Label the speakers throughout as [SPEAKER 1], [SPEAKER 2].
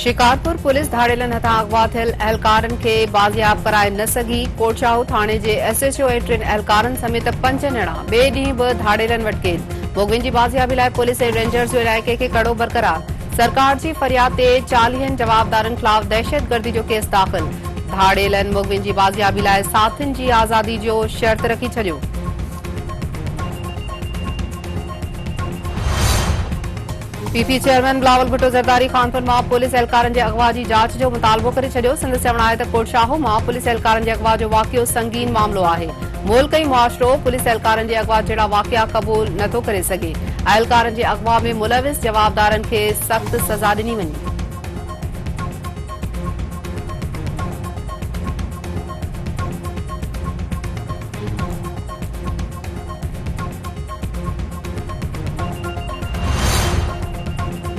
[SPEAKER 1] Shikarpur police धाड़ेलन हथां अगवा थियल अहलकारनि खे बाज़ियाब कराए न सघी। कोटशाहू थाणे जे SHO ऐं 3 अहलकारनि समेत 5 ॼणा ॿिए ॾींहुं बि धाड़ेलन वटि केन। मोगियुनि जी बाज़ियाबी लाइ पुलिस ऐं रेंजर्स जो इलाइक़े खे कड़ो बरक़रार। सरकार जी फरियाद ते 40 जवाबदारनि ख़िलाफ़ दहशतगर्दी जो केस दाख़िल। धाड़ेलन मोगियुनि जी बाज़ियाबी लाइ साथियुनि जी आज़ादी जो शर्त रखी छॾियो। पीपी चेयरमैन बिलावल भुट्टो ज़रदारी खानपुर मां पुलिस एहलकारनि जे अगवा जी जांच जो मुतालबो करे छॾियो। संदसि चवणु आहे त कोटशाहू मां पुलिस एहलकारनि जे अगवा जो वाक़ियो संगीन मामिलो आहे। मुल्क ऐं मुआशिरो पुलिस एहलकारनि जे अगवा जहिड़ा वाक़िया क़बूल नथो करे सघे। एहलकारनि जे अगवा में मुलविस जवाबदारनि खे सख़्त सज़ा ॾिनी वञे।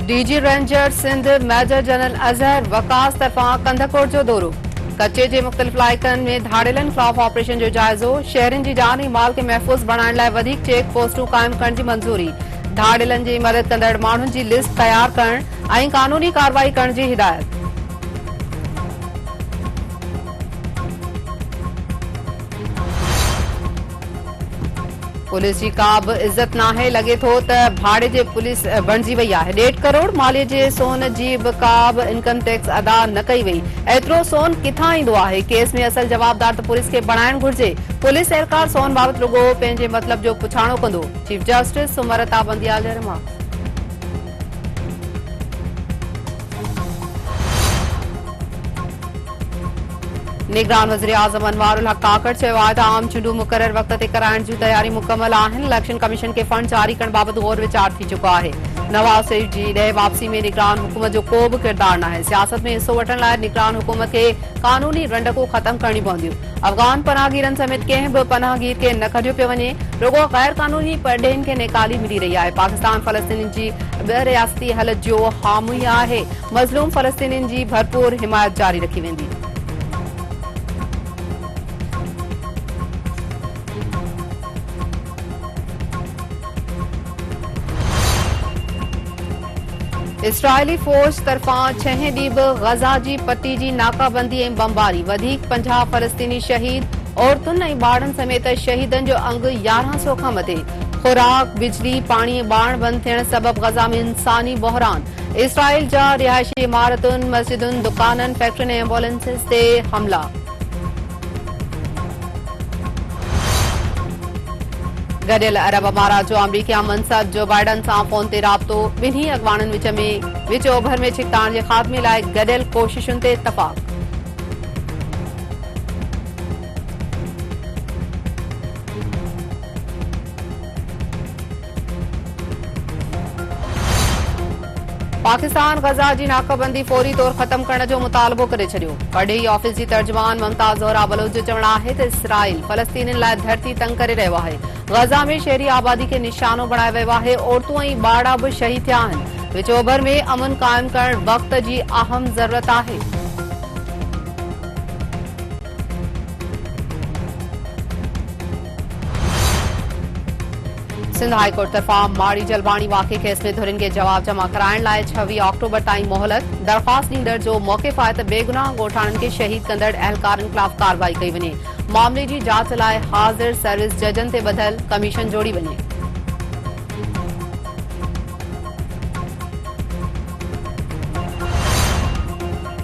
[SPEAKER 1] DG ranger Sindh major general Azhar Waqas तरफ़ां कंधकोट जो दौरो। कचे जे मुख़्तलिफ़ इलाइक़नि में धाड़ेलनि ख़िलाफ़ ऑपरेशन जो जाइज़ो। शहरनि जी जान ऐं माल खे महफ़ूज़ बणाइण लाइ वधीक चेक पोस्टूं क़ाइमु करण जी मंज़ूरी। धाड़ेलनि जी मदद कंदड़ माण्हुनि जी लिस्ट तयार करण ऐं क़ानूनी कार्रवाई करण जी हिदायत। पुलिस जी का बि इज़त नाहे। लॻे थो त भाड़े जे पुलिस बणिजी वई आहे। 1.5 करोड़ मालीअ जे सोन जी बि का बि इनकम टैक्स अदा न कई वई। एतिरो सोन किथां ईंदो आहे? केस में असल जवाबदार त पुलिस खे बणाइण घुर्जे। पुलिस एहलकार सोन बाबति रुॻो पंहिंजे मतिलब जो पुछाणो कंदो। चीफ जस्टिस सुमरता बंदियाल जा रिमार्क। निगरान वज़ीर आज़म अनवारुल हक काकड़ चयो आहे त आम चूंडूं मुक़रर वक़्त ते कराइण जूं तयारी मुकमल आहिनि। इलेक्शन कमीशन खे फंड जारी करण बाबति गौर विचार थी चुको आहे। नवाज़ शरीफ जी ॾह वापसी में निगरान हुकूमत जो को बि किरदार नाहे। सियासत में हिसो वठण लाइ निगरान हुकूमत खे क़ानूनी रंडकूं ख़तम करणी पवंदियूं। अफ़गान पनाहगीरनि समेत कंहिं बि पनाहगीर खे न कढियो पियो वञे। रुॻो गैर क़ानूनी परडे॒नि खे नेकाली मिली रही आहे। पाकिस्तान फ़लस्तीनियुनि जी ॿ रियासती हल जो हामी आहे। मज़लूम फ़लस्तीनियुनि जी भरपूर हिमायत जारी रखी वेंदी। इसराइली फ़ौज तरफ़ां 6 ॾींहं बि गज़ा जी पट्टी जी नाकाबंदी ऐं बमबारी। वधीक 50 फ़लस्तीनी शहीद। औरतुनि ऐं ॿारनि समेत शहीदनि जो अंगु 1100 खां मथे। खुराक, बिजली, पाणी ऐं ॿाण बंदि थियण सबबि गज़ा में इंसानी बहिरान। इसराइल जा रिहाइशी इमारतुनि, मस्जिदुनि, दुकाननि, फैक्ट्रियुनि ऐं एम्बुलेंसिस ते हमला। गडि॒यल अरब अमारात जो अमरीकी मंसद जो बाइडन सां फ़ोन ते राब्तो। ॿिन्ही अॻवाननि विच में विच ओभर में छिकताण जे ख़ात्मे लाइ गडि॒यल कोशिशुनि ते इतफ़ाक़। पाकिस्तान गज़ा जी नाकाबंदी फौरी तौर ख़त्म करण जो मुतालबो करे छॾियो। पढ़ी ऑफिस जी तर्जुमान मुमताज़ ज़ोहरा बलोच जो चवणु आहे त इसराइल फ़लस्तीनियुनि लाइ धरती तंग करे रहियो आहे। गज़ा में शहरी आबादी खे निशानो बणायो वियो आहे। औरतूं ऐं ॿार बि शहीद थिया आहिनि। विच ओभर में अमन क़ाइमु करण वक़्त जी अहम ज़रूरत आहे। सिंध हाईकोर्ट तरफ़ां माड़ी जलवाणी वाक़े केस में धुरियुनि खे जवाब जमा कराइण लाइ 26 ऑक्टोबर ताईं मोहलत। दरख़्वास्त ॾींदड़ जो मौक़िफ़ आहे त बेगुनाह ॻोठाणनि खे शहीद कंदड़ अहलकारनि ख़िलाफ़ कार्रवाई कई वञे। मामले जी जाच लाइ हाज़िर सर्विस जजनि ते ॿधल कमीशन जोड़ी वञे।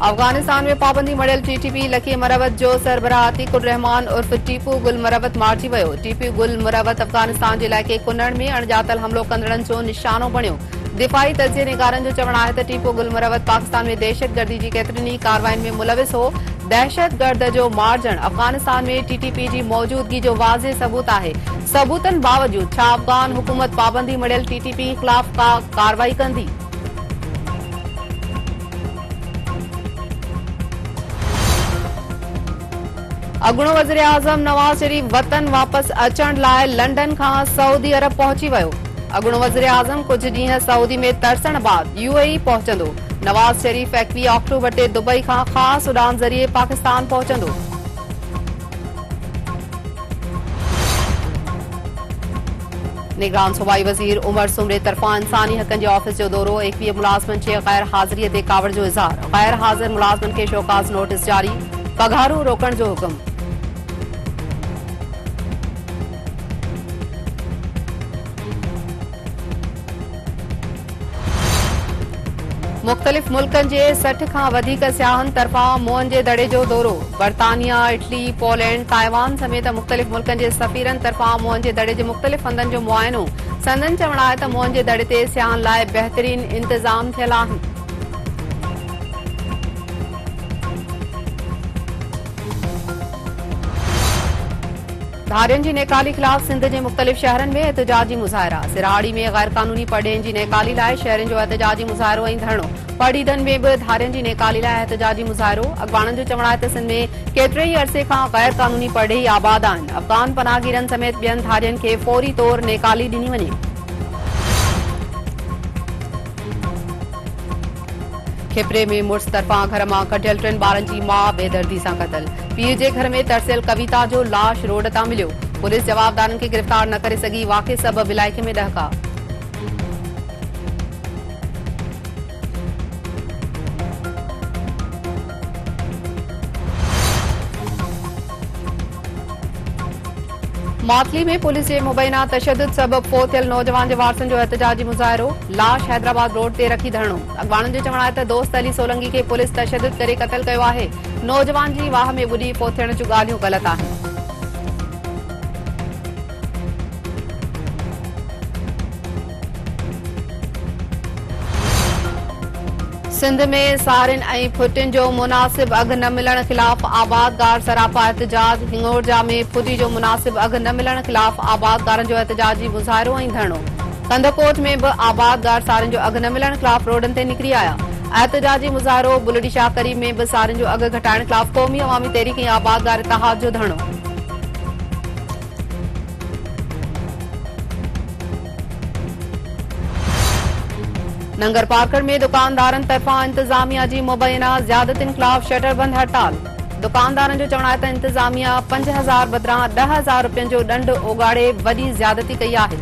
[SPEAKER 1] अफ़गानिस्तान में पाबंदी मड़ियल TTP लकी मरवत जो सरबराह अतीकुर रहमान उर्फ टीपू गुल मरवत मारिजी वियो। टीपू गुल मरवत अफ़गानिस्तान जे इलाइक़े कुनड़ में अणॼातल हमलो कंदड़नि जो निशानो बणियो। दिफ़ाई तजिए निगारनि जो चवणु आहे त टीपू गुल मरवत पाकिस्तान में दहशतगर्दी जी केतिरनि ई कार्रवाइनि में मुलविस हो। दहशतगर्द जो मारजण अफ़गानिस्तान में TTP जी मौजूदगी जो वाज़े सबूत आहे। सबूतनि बावजूद छा अफ़गान हुकूमत पाबंदी मड़ियल TTP ख़िलाफ़ का कार्रवाई कंदी? अॻूणो वज़ीर आज़म नवाज़ शरीफ वतन वापसि अचण लाइ लंडन खां सऊदी अरब पहुची वियो। अॻूणो वज़ीर आज़म कुझु ॾींहं सऊदी में तरसण बाद UAE पहुचंदो। नवाज़ शरीफ 21 ऑक्टोबर ते दुबई खां ख़ासि उड़ान ज़रिए पाकिस्तान पहुचंदो। निगरान सूबाई वज़ीर उमर सुमरे तरफ़ां इंसानी हक़नि जे ऑफिस जो दौरो 21 मुलाज़िमनि जे गैर हाज़िरीअ ते कावड़ जो इज़हार गैर हाज़िर मुलाज़िमनि खे शोकाज़ नोटिस जारी पघारूं रोकण जो हुकुम। मुख़्तलिफ़ मुल्कनि जे 60 खां वधीक सियाहनि तरफ़ां मुअनि जे दड़े जो दौरो बर्तानिया, इटली, पोलैंड, ताइवान समेत मुख़्तलिफ़ मुल्कनि जे सफ़ीरनि तरफ़ां मुअनि जे दड़े जे मुख़्तलिफ़ हंधनि जो मुआइनो। संदनि चवण आहे त मुअनि जे दड़े ते सियाहनि लाइ बहितरीन इंतज़ाम थियल आहिनि। धारियुनि जी नेकाली ख़िलाफ़ सिंध जे मुख़्तलिफ़ शहरनि में एहतिजाजी मुज़ाहिरा सिराड़ी में गैर क़ानूनी पढ़ेनि जी नेकाली लाइ शहरनि जो एहतिजाजी मुज़ाहिरो ऐं धरणो पढ़ीदनि में बि धारियुनि जी नेकाली लाइ एहतिजाजी मुज़ाहिरो। अॻवाननि जो चवण आहे त सिंध में केतिरे ई अरसे खां गैर क़ानूनी पढ़ेई आबाद आहिनि। अफ़गान पनाहगीरनि समेत ॿियनि धारियुनि खे फ़ौरी तौर नेकाली ॾिनी वञे। खिपरे में मुड़ुस तरफ़ां घर मां कढियल 3 ॿारनि जी माउ बेदर्दी सां क़तल पीउ जे घर में तरसियल कविता जो लाश रोड तां मिलियो। पुलिस जवाबदारनि खे गिरफ़्तार न करे सघी वाक़े सबबि इलाइक़े में ॾहका। मातली में पुलिस जे मुबैना तशद्दुद सबब फोत थियल नौजवान जे वारसनि जो एहतिजाजी मुज़ाहिरो लाश हैदराबाद रोड ते रखी धरणो। अॻवाननि जो चवण आहे त दोस्त अली सोलंगी खे पुलिस तशद्दुद करे क़तल कयो आहे। नौजवान जी वाह में ॿुॾी फोत थियण जूं ॻाल्हियूं ग़लति आहिनि। सिंध में सारिन ऐं फुटिन जो मुनासिब अघ न मिलण ख़िलाफ़ आबादगार सरापा एहतिजाज हिंगोरजा में फुटी जो मुनासिब अघ न मिलण ख़िलाफ़ आबादगारनि जो एहतिजाजी मुज़ाहिरो ऐं धरणो। कंदकोट में बि आबादगार सारिन जो अघ न मिलण ख़िलाफ़ रोडनि ते निकिरी आया। एहतिजाजी मुज़ाहिरो बुलडी शाह करीम में बि सारिन जो अघ घटाइण ख़िलाफ़ क़ौमी अवामी तहरीक ऐं आबादगार इतिहाद जो धरणो। नंगर पार्कर में दुकानदारनि तरफ़ां इंतज़ामिया जी मुबैना ज़्यादतियुनि ख़िलाफ़ शटर बंद हड़ताल। दुकानदारनि जो चवण आहे त इंतज़ामिया 5000 बदिरां 10,000 रुपयनि जो ॾंड ओगाड़े वॾी ज़्यादती कई आहे।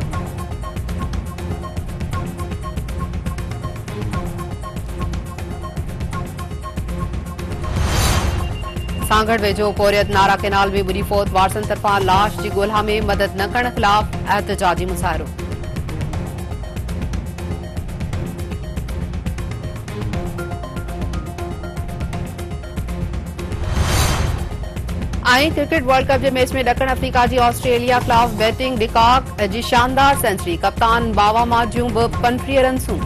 [SPEAKER 1] सांगड़ वेझो कोरियत नारा केनाल में ॿुॾी फोत वारसनि तरफ़ां लाश जी ॻोल्हा में मदद न करण ख़िलाफ़ एहतिजाजी मुज़ाहिरो। ऐं क्रिकेट वर्ल्ड कप जे मैच में ॾखण अफ्रीका जी ऑस्ट्रेलिया ख़िलाफ़ बैटिंग डिकॉक जी शानदार सेंचुरी कप्तान बावा माजू बि 35 रन सूं।